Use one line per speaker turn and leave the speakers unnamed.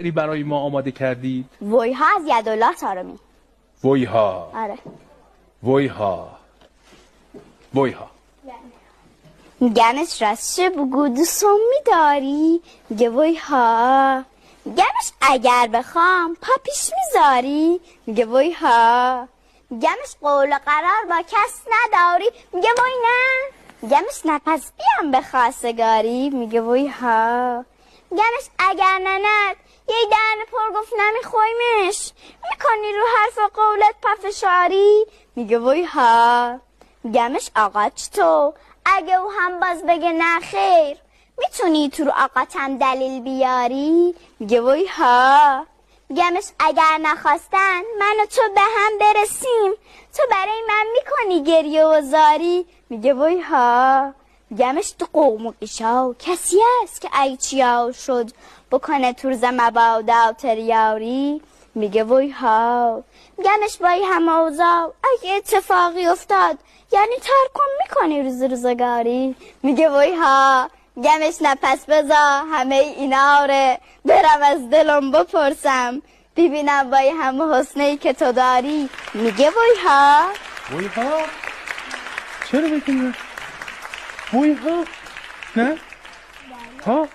برای ما آماده کردید؟
ویها از یدالله طارمی.
ویها.
آره.
ویها. ویها.
میگمش راستش بگو دوستم میداری؟ میگه ویها. میگمش اگر بخوام پاپیش میذاری؟ میگه ویها. میگمش قول و قرار با کس نداری؟ میگه وی نه. میگمش نه پس بیام به خواستگاری؟ میگه ویها. میگمش اگر ننت یه دهن پر گفت نمیخویمش میکنی رو حرف قولت پافشاری؟ میگه ویها. میگمش آقا چطور اگه او هم باز بگه نه خیر میتونی تو رو آقاتم دلیل بیاری؟ میگه ویها. میگمش اگر نخواستن من و تو به هم برسیم تو برای من میکنی گریه و زاری؟ میگه ویها. میگمش تو قوم و قیشا کسی هست که ایچیا شد بکنه تو روز مبادا و تریاری؟ میگه ویها. میگمش بای همه اوضاع اگه اتفاقی افتاد یعنی ترکم میکنی روزگاری؟ میگه ویها. میگمش نه پس بذار همه اینا ره برم از دلم بپرسم ببینم بای همه حسنی که تو داری؟ میگه ویها.
ویها. چرا بگیم ویها؟ نه؟ ها؟